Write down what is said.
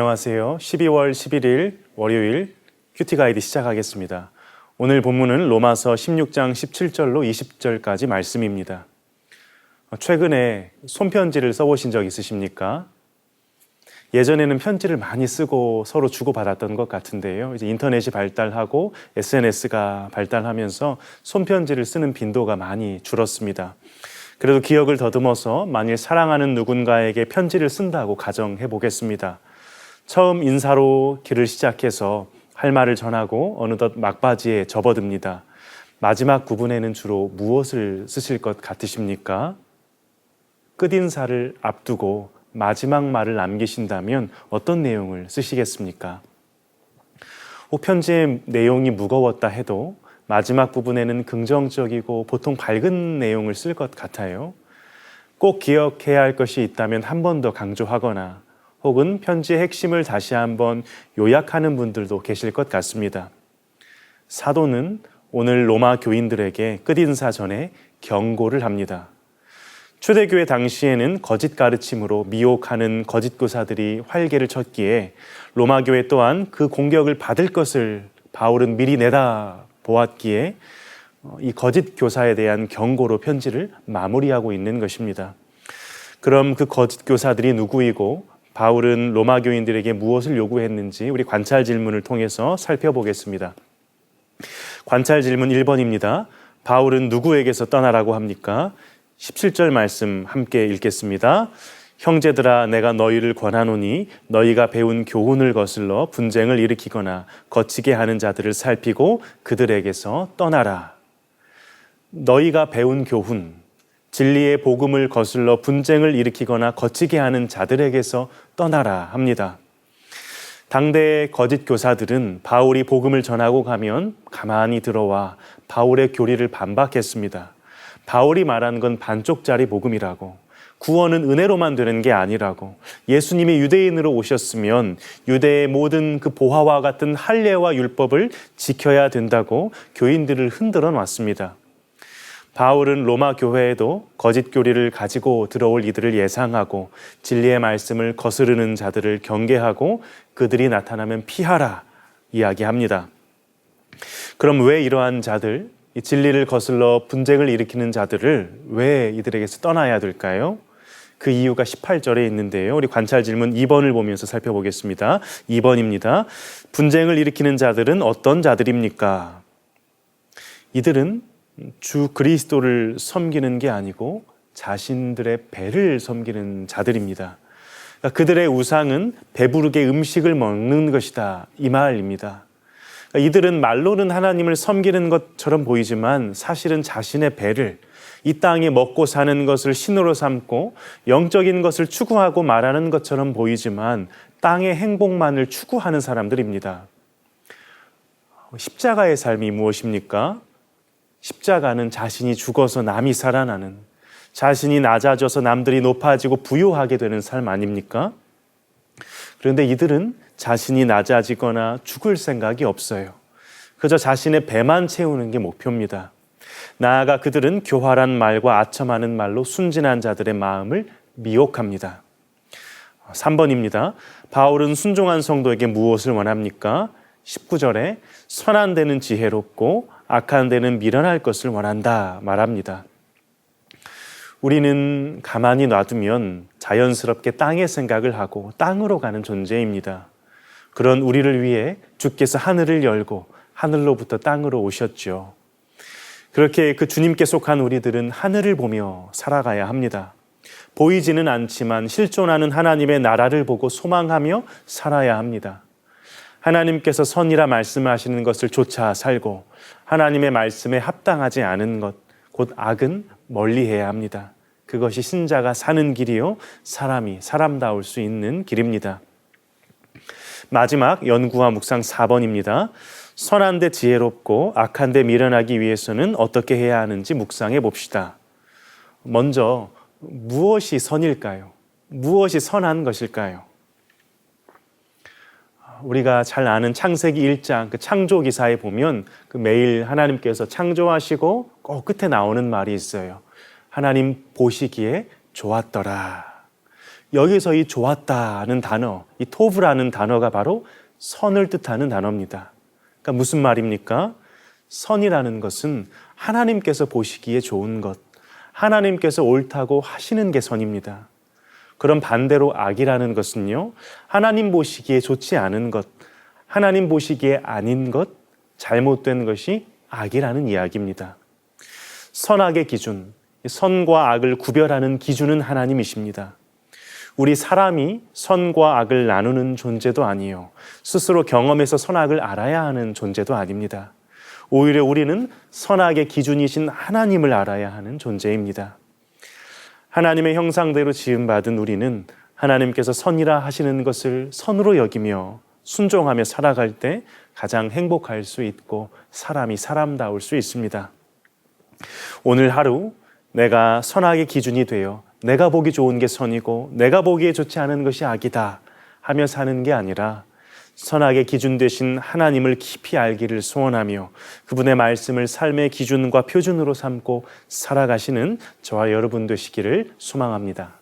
안녕하세요. 12월 11일 월요일 큐티 가이드 시작하겠습니다. 오늘 본문은 로마서 16장 17절로 20절까지 말씀입니다. 최근에 손편지를 써보신 적 있으십니까? 예전에는 편지를 많이 쓰고 서로 주고받았던 것 같은데요. 이제 인터넷이 발달하고 SNS가 발달하면서 손편지를 쓰는 빈도가 많이 줄었습니다. 그래도 기억을 더듬어서 만일 사랑하는 누군가에게 편지를 쓴다고 가정해 보겠습니다. 처음 인사로 길을 시작해서 할 말을 전하고 어느덧 막바지에 접어듭니다. 마지막 부분에는 주로 무엇을 쓰실 것 같으십니까? 끝인사를 앞두고 마지막 말을 남기신다면 어떤 내용을 쓰시겠습니까? 혹 편지의 내용이 무거웠다 해도 마지막 부분에는 긍정적이고 보통 밝은 내용을 쓸 것 같아요. 꼭 기억해야 할 것이 있다면 한 번 더 강조하거나 혹은 편지의 핵심을 다시 한번 요약하는 분들도 계실 것 같습니다. 사도는 오늘 로마 교인들에게 끝인사 전에 경고를 합니다. 초대교회 당시에는 거짓 가르침으로 미혹하는 거짓 교사들이 활개를 쳤기에 로마 교회 또한 그 공격을 받을 것을 바울은 미리 내다 보았기에 이 거짓 교사에 대한 경고로 편지를 마무리하고 있는 것입니다. 그럼 그 거짓 교사들이 누구이고 바울은 로마 교인들에게 무엇을 요구했는지 우리 관찰 질문을 통해서 살펴보겠습니다. 관찰 질문 1번입니다. 바울은 누구에게서 떠나라고 합니까? 17절 말씀 함께 읽겠습니다. 형제들아 내가 너희를 권하노니 너희가 배운 교훈을 거슬러 분쟁을 일으키거나 거치게 하는 자들을 살피고 그들에게서 떠나라. 너희가 배운 교훈, 진리의 복음을 거슬러 분쟁을 일으키거나 거치게 하는 자들에게서 떠나라 합니다. 당대의 거짓 교사들은 바울이 복음을 전하고 가면 가만히 들어와 바울의 교리를 반박했습니다. 바울이 말한 건 반쪽짜리 복음이라고, 구원은 은혜로만 되는 게 아니라고, 예수님이 유대인으로 오셨으면 유대의 모든 그 보화와 같은 할례와 율법을 지켜야 된다고 교인들을 흔들어 놨습니다. 바울은 로마 교회에도 거짓 교리를 가지고 들어올 이들을 예상하고 진리의 말씀을 거스르는 자들을 경계하고 그들이 나타나면 피하라 이야기합니다. 그럼 왜 이러한 자들, 이 진리를 거슬러 분쟁을 일으키는 자들을 왜 이들에게서 떠나야 될까요? 그 이유가 18절에 있는데요. 우리 관찰 질문 2번을 보면서 살펴보겠습니다. 2번입니다. 분쟁을 일으키는 자들은 어떤 자들입니까? 이들은 주 그리스도를 섬기는 게 아니고 자신들의 배를 섬기는 자들입니다. 그러니까 그들의 우상은 배부르게 음식을 먹는 것이다 이 말입니다. 그러니까 이들은 말로는 하나님을 섬기는 것처럼 보이지만 사실은 자신의 배를 이 땅에 먹고 사는 것을 신으로 삼고 영적인 것을 추구하고 말하는 것처럼 보이지만 땅의 행복만을 추구하는 사람들입니다. 십자가의 삶이 무엇입니까? 십자가는 자신이 죽어서 남이 살아나는, 자신이 낮아져서 남들이 높아지고 부유하게 되는 삶 아닙니까? 그런데 이들은 자신이 낮아지거나 죽을 생각이 없어요. 그저 자신의 배만 채우는 게 목표입니다. 나아가 그들은 교활한 말과 아첨하는 말로 순진한 자들의 마음을 미혹합니다. 3번입니다. 바울은 순종한 성도에게 무엇을 원합니까? 19절에 선한 데는 지혜롭고 악한 데는 미련할 것을 원한다 말합니다. 우리는 가만히 놔두면 자연스럽게 땅의 생각을 하고 땅으로 가는 존재입니다. 그런 우리를 위해 주께서 하늘을 열고 하늘로부터 땅으로 오셨죠. 그렇게 그 주님께 속한 우리들은 하늘을 보며 살아가야 합니다. 보이지는 않지만 실존하는 하나님의 나라를 보고 소망하며 살아야 합니다. 하나님께서 선이라 말씀하시는 것을 좇아 살고 하나님의 말씀에 합당하지 않은 것, 곧 악은 멀리해야 합니다. 그것이 신자가 사는 길이요 사람이 사람다울 수 있는 길입니다. 마지막 연구와 묵상 4번입니다. 선한 데 지혜롭고 악한 데 미련하기 위해서는 어떻게 해야 하는지 묵상해 봅시다. 먼저 무엇이 선일까요? 무엇이 선한 것일까요? 우리가 잘 아는 창세기 1장 그 창조 기사에 보면 그 매일 하나님께서 창조하시고 꼭 끝에 나오는 말이 있어요. 하나님 보시기에 좋았더라. 여기서 이 좋았다는 단어, 이 토브라는 단어가 바로 선을 뜻하는 단어입니다. 그러니까 무슨 말입니까? 선이라는 것은 하나님께서 보시기에 좋은 것, 하나님께서 옳다고 하시는 게 선입니다. 그럼 반대로 악이라는 것은요, 하나님 보시기에 좋지 않은 것, 하나님 보시기에 아닌 것, 잘못된 것이 악이라는 이야기입니다. 선악의 기준, 선과 악을 구별하는 기준은 하나님이십니다. 우리 사람이 선과 악을 나누는 존재도 아니요, 스스로 경험해서 선악을 알아야 하는 존재도 아닙니다. 오히려 우리는 선악의 기준이신 하나님을 알아야 하는 존재입니다. 하나님의 형상대로 지음받은 우리는 하나님께서 선이라 하시는 것을 선으로 여기며 순종하며 살아갈 때 가장 행복할 수 있고 사람이 사람다울 수 있습니다. 오늘 하루 내가 선악의 기준이 되어 내가 보기 좋은 게 선이고 내가 보기에 좋지 않은 것이 악이다 하며 사는 게 아니라 선악의 기준 되신 하나님을 깊이 알기를 소원하며 그분의 말씀을 삶의 기준과 표준으로 삼고 살아가시는 저와 여러분 되시기를 소망합니다.